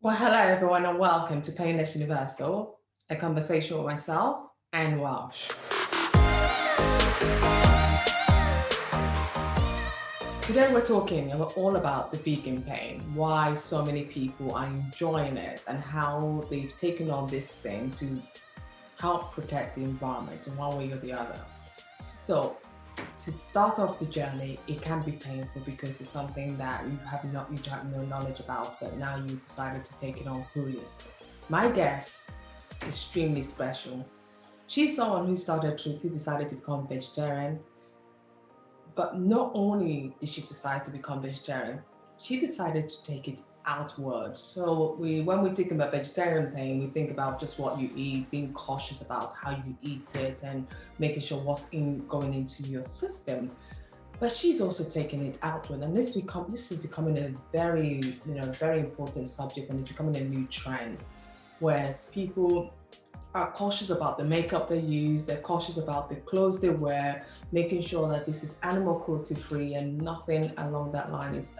Well, hello everyone and welcome to Painless Universal, a conversation with myself and Welsh. Today we're talking all about the vegan pain, why so many people are enjoying it and how they've taken on this thing to help protect the environment in one way or the other. So to start off the journey, it can be painful because it's something that you have no knowledge about, but now you decided to take it on fully. My guest is extremely special. She's someone who decided to become vegetarian, but not only did she decide to become vegetarian, she decided to take it outward. So when we think about vegetarian pain, we think about just what you eat, being cautious about how you eat it and making sure what's going into your system. But she's also taking it outward, and this is becoming a very important subject, and it's becoming a new trend, whereas people are cautious about the makeup they use, they're cautious about the clothes they wear, making sure that this is animal cruelty free and nothing along that line is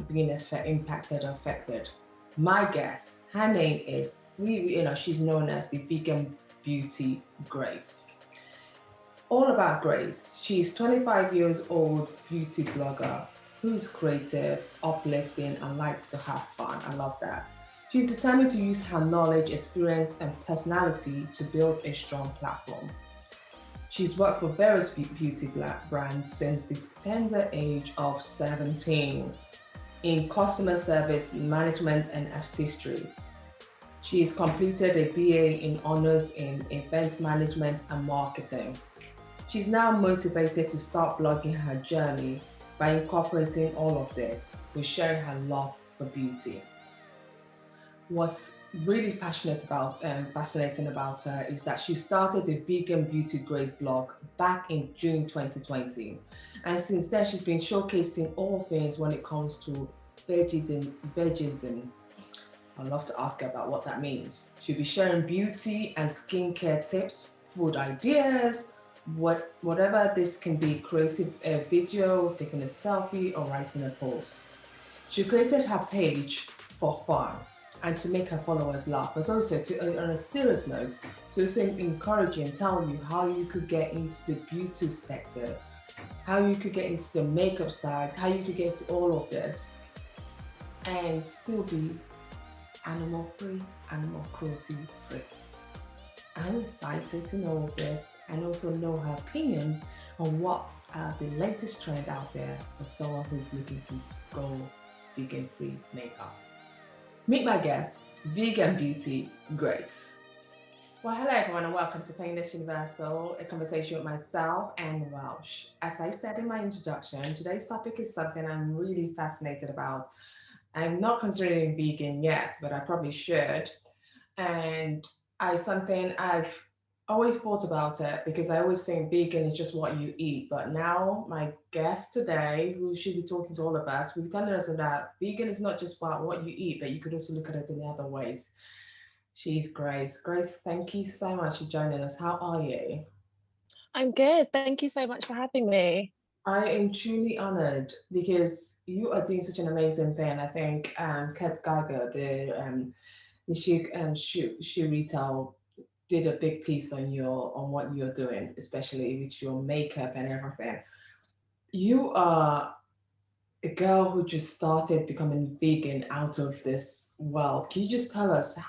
being impacted or affected. My guest, her name is, she's known as the vegan beauty Grace. All about Grace. She's 25 years old beauty blogger who's creative, uplifting, and likes to have fun. I love that. She's determined to use her knowledge, experience, and personality to build a strong platform. She's worked for various beauty brands since the tender age of 17 in customer service, management, and artistry. She has completed a BA in honors in event management and marketing. She's now motivated to start blogging her journey by incorporating all of this with sharing her love for beauty. What's really passionate about and fascinating about her is that she started the Vegan Beauty Grace blog back in June 2020. And since then, she's been showcasing all things when it comes to veganism. I'd love to ask her about what that means. She'll be sharing beauty and skincare tips, food ideas, whatever this can be, creative video, taking a selfie, or writing a post. She created her page for fun and to make her followers laugh, but also on a serious note, to also encourage you and tell you how you could get into the beauty sector, how you could get into the makeup side, how you could get into all of this and still be animal cruelty free. I'm excited to know this and also know her opinion on what the latest trend out there for someone who's looking to go vegan-free makeup. Meet my guest, Vegan Beauty Grace. Well, hello everyone and welcome to Painless Universal, a conversation with myself and Welsh. As I said in my introduction, today's topic is something I'm really fascinated about. I'm not considering vegan yet, but I probably should. And something I've always thought about it because I always think vegan is just what you eat. But now my guest today, who should be talking to all of us, will be telling us that vegan is not just about what you eat, but you could also look at it in other ways. She's Grace. Grace, thank you so much for joining us. How are you? I'm good. Thank you so much for having me. I am truly honored because you are doing such an amazing thing. I think Kat Geiger, the shoe retail, did a big piece on what you're doing, especially with your makeup and everything. You are a girl who just started becoming vegan out of this world. Can you just tell us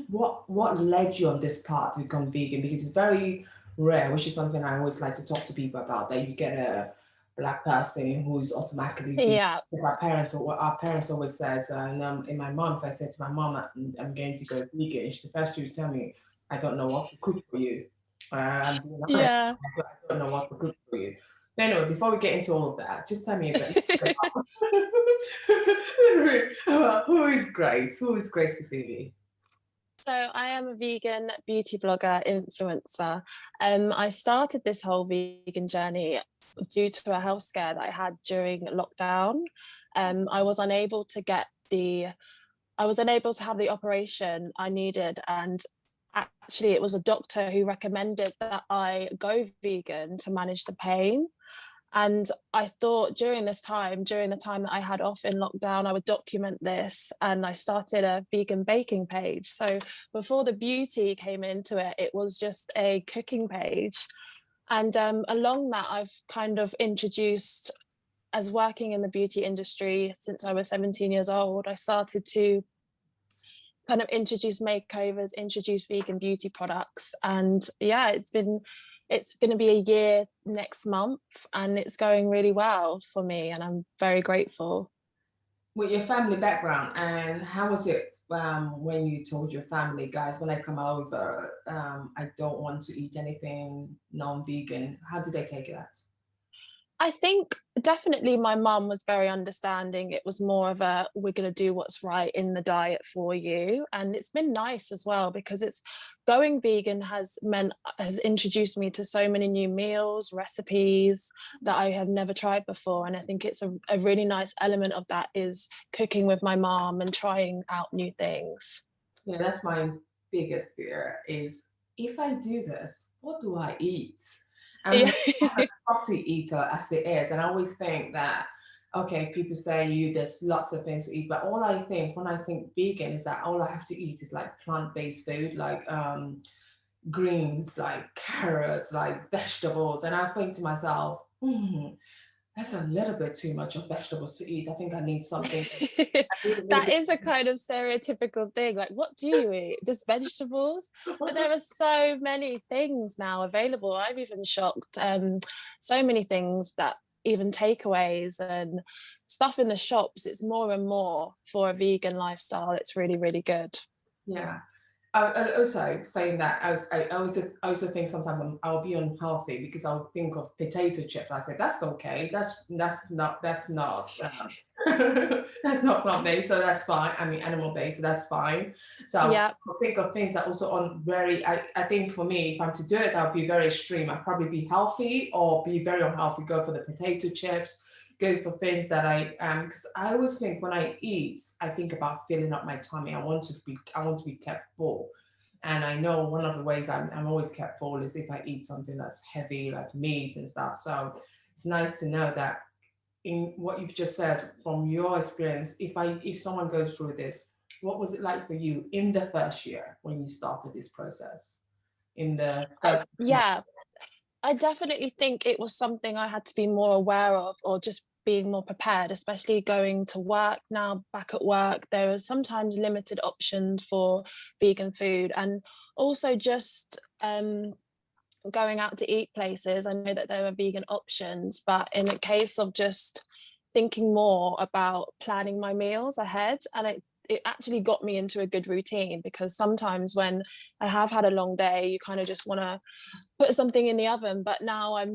what led you on this path to become vegan? Because it's very rare, which is something I always like to talk to people about, that you get a Black person who's automatically vegan. Yeah. Because our parents always says, and in my mom, if I said to my mom, I'm going to go vegan, the first she would tell me, I don't know what to cook for you. I'm being honest, Yeah. I don't know what to cook for you. No, no, before we get into all of that, just tell me a bit about who is Grace? Who is Grace Cicely? So I am a vegan beauty blogger influencer. I started this whole vegan journey due to a health scare that I had during lockdown. I was unable to have the operation I needed, and actually it was a doctor who recommended that I go vegan to manage the pain. And I thought during the time that I had off in lockdown, I would document this, and I started a vegan baking page. So before the beauty came into it, it was just a cooking page. And along that, I've kind of introduced, as working in the beauty industry since I was 17 years old, I started to kind of introduce makeovers, introduce vegan beauty products. And yeah, it's going to be a year next month, and it's going really well for me, and I'm very grateful. With your family background, and how was it when you told your family, guys, when I come over, I don't want to eat anything non-vegan? How did they take that? I think definitely my mum was very understanding. It was more of a, we're going to do what's right in the diet for you. And it's been nice as well, because it's going vegan has introduced me to so many new meals, recipes that I have never tried before. And I think it's a really nice element of that is cooking with my mom and trying out new things. Yeah, that's my biggest fear is, if I do this, what do I eat? I'm Yeah. a fussy eater as it is, and I always think that, okay, people say you there's lots of things to eat, but all I think when I think vegan is that all I have to eat is like plant-based food, like greens, like carrots, like vegetables, and I think to myself, that's a little bit too much of vegetables to eat. I think I need something. I need a little That bit. is a kind of stereotypical thing. Like, what do you eat? Just vegetables? But there are so many things now available. I'm even shocked. So many things that even takeaways and stuff in the shops, it's more and more for a vegan lifestyle. It's really, really good. Yeah. And also saying that, I also think sometimes I'll be unhealthy because I'll think of potato chip. I say that's okay. That's not that's not plant based, so that's fine. I mean animal based, so that's fine. So Yeah. I'll think of things that also on very. I think for me, if I'm to do it, I'll be very extreme. I'll probably be healthy or be very unhealthy. Go for the potato chips, go for things that because I always think when I eat, I think about filling up my tummy. I want to be kept full. And I know one of the ways I'm always kept full is if I eat something that's heavy, like meat and stuff. So it's nice to know that in what you've just said from your experience, if someone goes through this, what was it like for you in the first year when you started this process? In the first 6 months? Yeah, I definitely think it was something I had to be more aware of, or just being more prepared, especially going to work now, back at work. There are sometimes limited options for vegan food, and also just going out to eat places. I know that there are vegan options, but in a case of just thinking more about planning my meals ahead, and it actually got me into a good routine, because sometimes when I have had a long day, you kind of just want to put something in the oven. But now I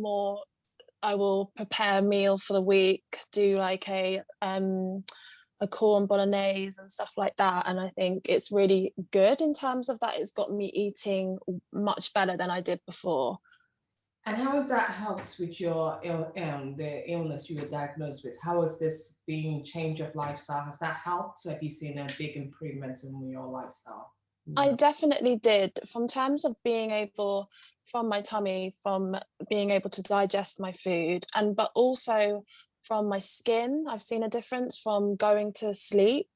will prepare a meal for the week, do like a corn bolognese and stuff like that. And I think it's really good in terms of that. It's got me eating much better than I did before. And how has that helped with your the illness you were diagnosed with? How has this being change of lifestyle? Has that helped? Have you seen a big improvement in your lifestyle? I Yeah. definitely did, from terms of being able, from my tummy, from being able to digest my food, and but also from my skin. I've seen a difference from going to sleep,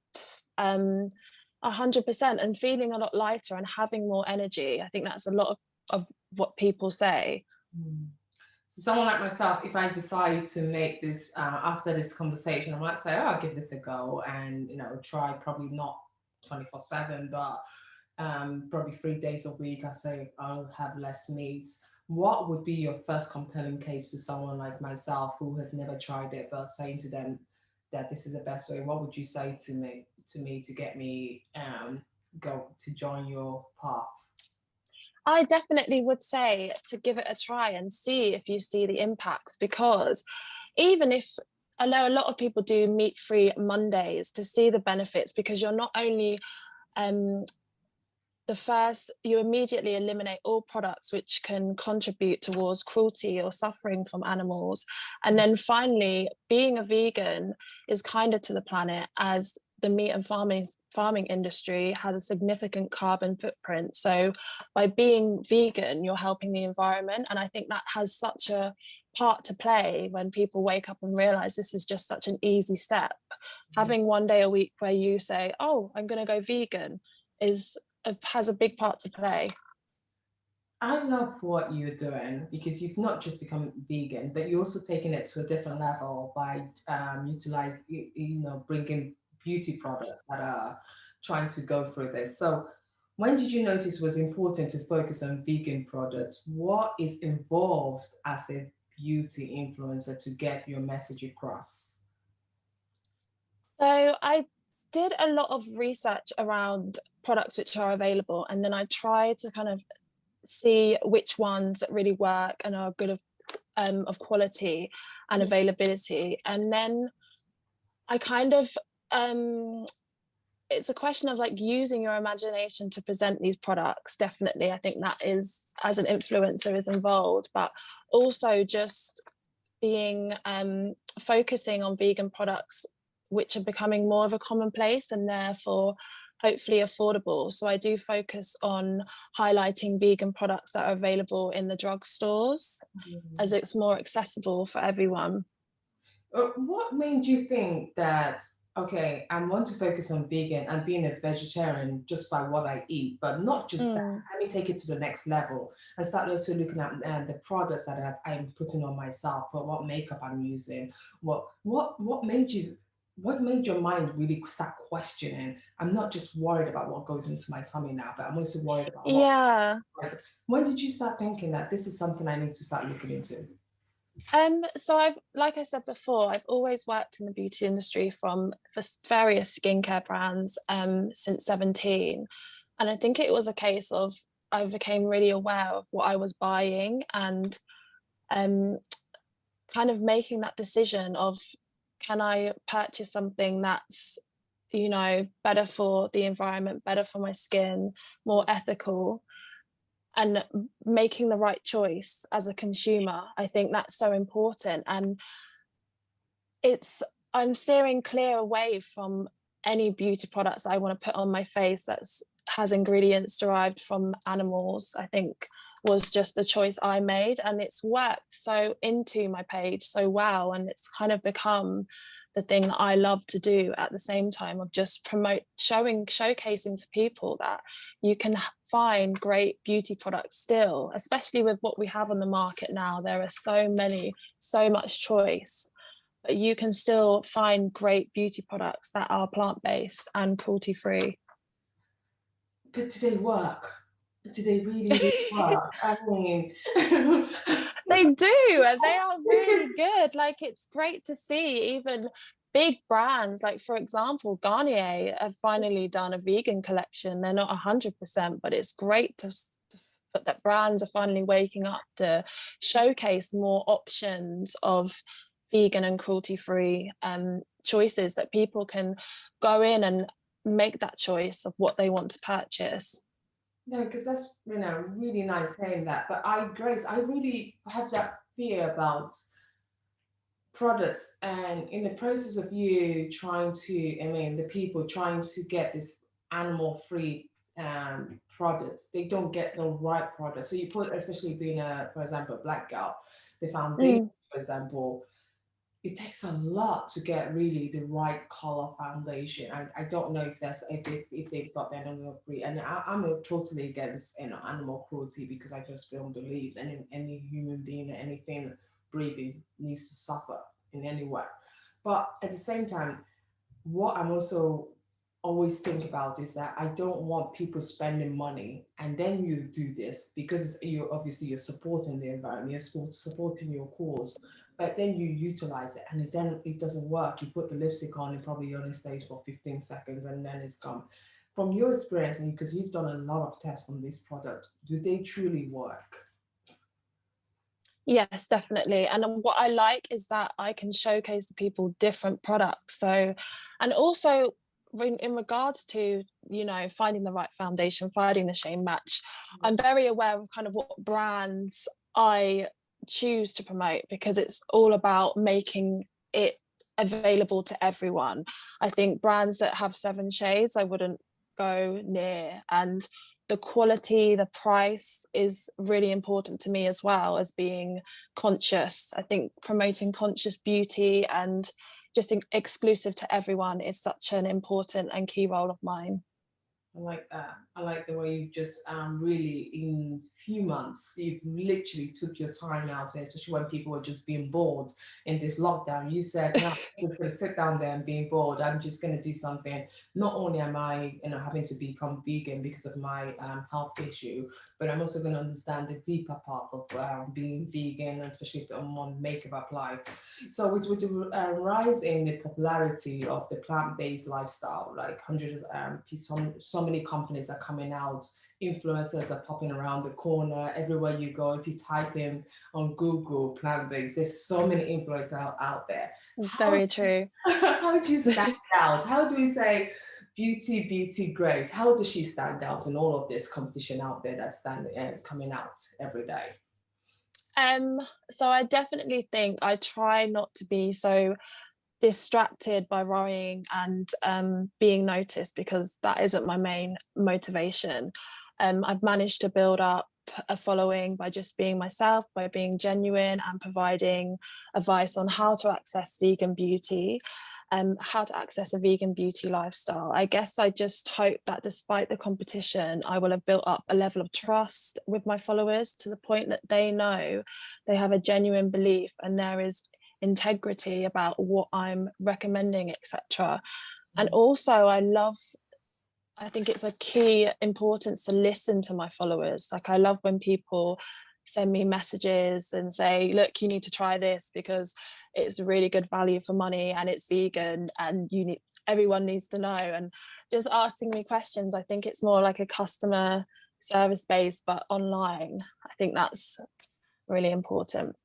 100%, and feeling a lot lighter and having more energy. I think that's a lot of what people say. Mm. So someone like myself, if I decide to make this after this conversation, I might say, oh, I'll give this a go and try probably not 24/7, but probably 3 days a week. I say I'll have less meats. What would be your first compelling case to someone like myself who has never tried it, but saying to them that this is the best way? What would you say to me to get me go to join your path? I definitely would say to give it a try and see if you see the impacts, because even if, I know a lot of people do meat-free Mondays to see the benefits, because you're not only um, you immediately eliminate all products which can contribute towards cruelty or suffering from animals. And then finally, being a vegan is kinder to the planet, as the meat and farming industry has a significant carbon footprint. So by being vegan, you're helping the environment. And I think that has such a part to play when people wake up and realize this is just such an easy step. Having one day a week where you say, oh, I'm going to go vegan has a big part to play. I love what you're doing because you've not just become vegan, but you're also taking it to a different level by utilize, bringing beauty products that are trying to go through this. So, when did you notice it was important to focus on vegan products? What is involved as a beauty influencer to get your message across? So I did a lot of research around products which are available, and then I tried to kind of see which ones that really work and are good of quality and availability. And then I kind of it's a question of like using your imagination to present these products. Definitely, I think that is, as an influencer, is involved, but also just being focusing on vegan products which are becoming more of a commonplace and therefore hopefully affordable. So I do focus on highlighting vegan products that are available in the drugstores, as it's more accessible for everyone. What made you think that, okay, I want to focus on vegan and being a vegetarian just by what I eat, but not just that, let me take it to the next level and start also looking at the products that I'm putting on myself, or what makeup I'm using. What made your mind really start questioning? I'm not just worried about what goes into my tummy now, but I'm also worried about what. Yeah. When did you start thinking that this is something I need to start looking into? So like I said before, I've always worked in the beauty industry for various skincare brands since 17. And I think it was a case of I became really aware of what I was buying and kind of making that decision of, can I purchase something that's, better for the environment, better for my skin, more ethical, and making the right choice as a consumer. I think that's so important. And I'm steering clear away from any beauty products I want to put on my face that's has ingredients derived from animals. I think was just the choice I made, and it's worked so into my page so well, and it's kind of become the thing that I love to do at the same time of just showcasing to people that you can find great beauty products still, especially with what we have on the market now. There are so much choice, but you can still find great beauty products that are plant-based and cruelty-free. But do they work? Do they really work? I mean, They do, and they are really good. Like, it's great to see even big brands, like for example Garnier have finally done a vegan collection. They're not 100%, but it's great to that brands are finally waking up to showcase more options of vegan and cruelty-free choices, that people can go in and make that choice of what they want to purchase. no, because that's really nice saying that. But Grace, I really have that fear about products, and in the process of you trying to, I mean, the people trying to get this animal-free products, they don't get the right product. So you put, especially being for example, a black girl, the foundation, for example, it takes a lot to get really the right color foundation. I don't know if they've got that animal free, and I'm totally against animal cruelty, because I just don't believe any human being or anything breathing needs to suffer in any way. But at the same time, what I'm also always think about is that I don't want people spending money and then you do this, because you're supporting the environment, you're supporting your cause, but then you utilize it and then it doesn't work. You put the lipstick on, it probably only stays for 15 seconds and then it's gone. From your experience, and because you've done a lot of tests on this product, do they truly work? Yes, definitely. And what I like is that I can showcase to people different products. So, and also in regards to, finding the right foundation, finding the shade match, I'm very aware of kind of what brands I choose to promote, because it's all about making it available to everyone. I think brands that have 7 shades I wouldn't go near, and the quality, the price is really important to me as well as being conscious. I think promoting conscious beauty and just exclusive to everyone is such an important and key role of mine. I like that. I like the way you just really in few months you've literally took your time out, especially when people were just being bored in this lockdown. You said, "No, I'm just going to sit down there and being bored. I'm just going to do something. Not only am I, having to become vegan because of my health issue, but I'm also going to understand the deeper part of being vegan, especially if I'm on makeup apply." So with the rise in the popularity of the plant-based lifestyle, like hundreds so many companies are coming out, influencers are popping around the corner, everywhere you go. If you type in on Google plant-based, there's so many influencers out there. Very true. How do you stand out? How do we say beauty grace? How does she stand out in all of this competition out there that's coming out every day? So I definitely think I try not to be so distracted by worrying and being noticed, because that isn't my main motivation. I've managed to build up a following by just being myself, by being genuine and providing advice on how to access vegan beauty, how to access a vegan beauty lifestyle. I guess I just hope that despite the competition, I will have built up a level of trust with my followers to the point that they know they have a genuine belief and there is integrity about what I'm recommending, etc. And also I think it's a key importance to listen to my followers. Like, I love when people send me messages and say, look, you need to try this because it's really good value for money and it's vegan and everyone needs to know, and just asking me questions. I think it's more like a customer service base, but online. I think that's really important.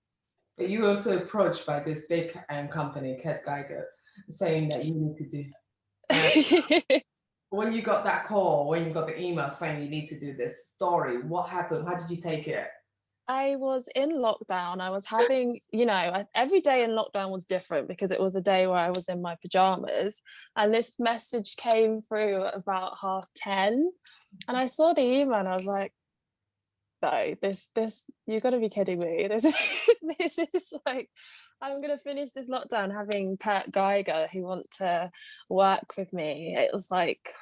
But you were also approached by this big company, Kat Geiger, saying that you need to do. When you got that call, when you got the email saying you need to do this story, what happened? How did you take it? I was in lockdown. I was having, every day in lockdown was different because it was a day where I was in my pajamas, and this message came through at about 10:30, and I saw the email and I was like, no, this, you gotta be kidding me. This is like, I'm gonna finish this lockdown having Kurt Geiger who want to work with me. It was like,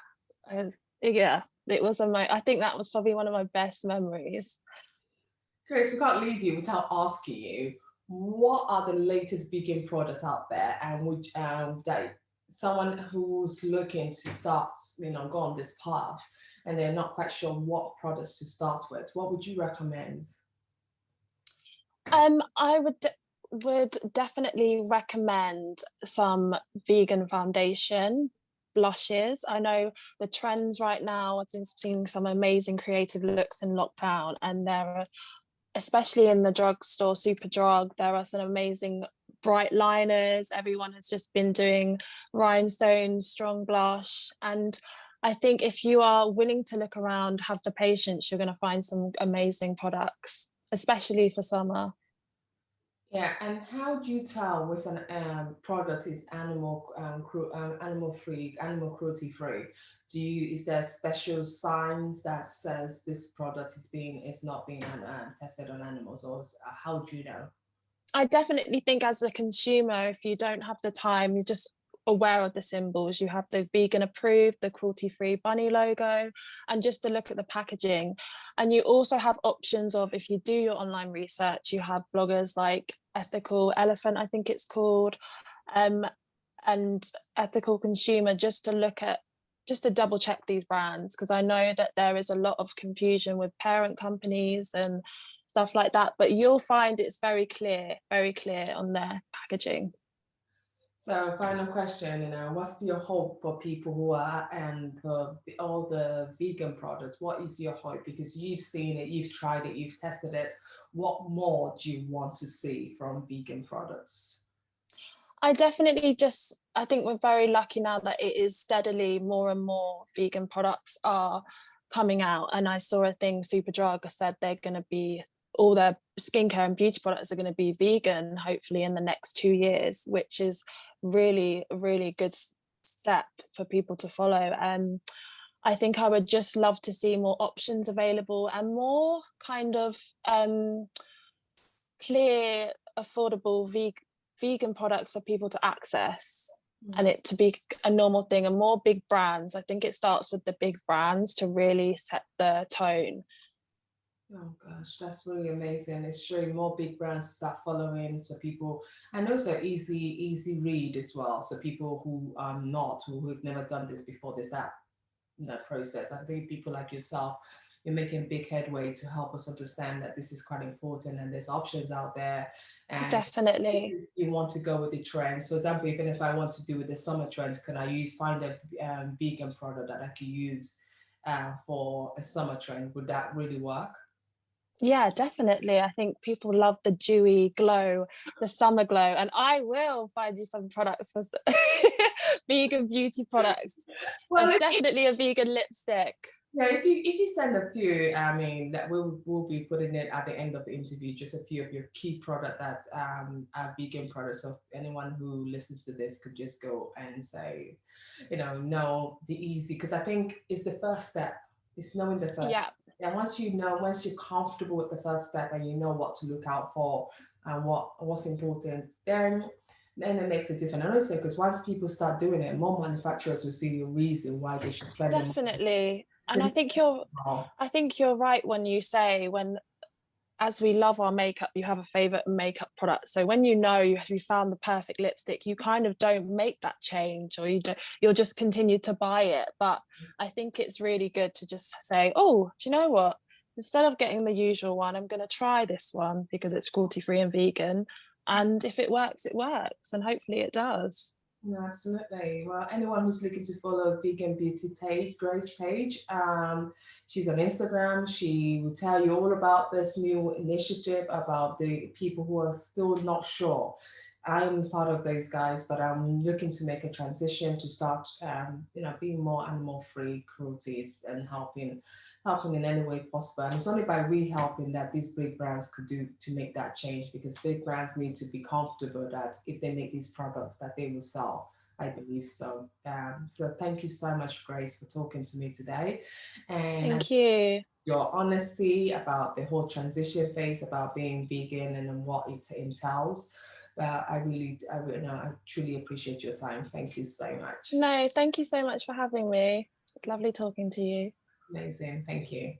yeah, it was I think that was probably one of my best memories. Grace, we can't leave you without asking you, what are the latest vegan products out there, and which that someone who's looking to start, go on this path, and they're not quite sure what products to start with, what would you recommend? I would definitely recommend some vegan foundation blushes. I know the trends right now. I've been seeing some amazing creative looks in lockdown, and there are, especially in the drugstore, Superdrug, there are some amazing bright liners. Everyone has just been doing rhinestones, strong blush, and I think if you are willing to look around, have the patience, you're going to find some amazing products, especially for summer. Yeah, and how do you tell with an product is animal free, animal cruelty free? Is there special signs that says this product is not being tested on animals, or how do you know? I definitely think as a consumer, if you don't have the time, you're just aware of the symbols. You have the vegan approved, the cruelty-free bunny logo, and just to look at the packaging. And you also have options of, if you do your online research, you have bloggers like Ethical Elephant, I think it's called, and Ethical Consumer, just to double check these brands, because I know that there is a lot of confusion with parent companies and stuff like that, but you'll find it's very clear on their packaging. So final question, what's your hope for people who are for all the vegan products? What is your hope? Because you've seen it, you've tried it, you've tested it. What more do you want to see from vegan products? I think we're very lucky now that it is steadily more and more vegan products are coming out. And I saw a thing, Superdrug said they're going to be, all their skincare and beauty products are going to be vegan, hopefully in the next 2 years, which is really, really good step for people to follow. I think I would just love to see more options available and more kind of clear, affordable vegan products for people to access, and it to be a normal thing, and more big brands. I think it starts with the big brands to really set the tone. Oh gosh, that's really amazing. It's true. More big brands to start following, so people, and also easy read as well. So people who are not, who've never done this before, this app, that process. I think people like yourself, you're making big headway to help us understand that this is quite important and there's options out there. And Definitely. if you want to go with the trends, for example, even if I want to do with the summer trends, can I find a vegan product that I could use for a summer trend? Would that really work? Yeah, definitely. I think people love the dewy glow, the summer glow, and I will find you some products for vegan beauty products. Well, Definitely a vegan lipstick. yeah, if you send a few, I mean, that we'll be putting it at the end of the interview, just a few of your key product that are vegan products. So if anyone who listens to this could just go and say, know the easy, because I think it's the first step. It's knowing the first. Yeah. And once you're comfortable with the first step and you know what to look out for and what's important, then it makes a difference. And also because once people start doing it, more manufacturers will see the reason why they should spend them. Definitely. And I think you're right when you say, when as we love our makeup, you have a favorite makeup product. So when you found the perfect lipstick, you kind of don't make that change, or you'll just continue to buy it. But I think it's really good to just say, oh, do you know what? Instead of getting the usual one, I'm going to try this one because it's cruelty-free and vegan. And if it works, it works. And hopefully it does. No, absolutely. Well, anyone who's looking to follow Vegan Beauty page, Grace page, she's on Instagram. She will tell you all about this new initiative, about the people who are still not sure. I'm part of those guys, but I'm looking to make a transition to start, being more animal-free cruelties and helping in any way possible. And it's only by we helping that these big brands could do to make that change, because big brands need to be comfortable that if they make these products that they will sell. I believe so. So thank you so much, Grace, for talking to me today. And Thank you. your honesty about the whole transition phase, about being vegan and what it entails. I truly appreciate your time. Thank you so much. No, thank you so much for having me. It's lovely talking to you. Amazing. Thank you.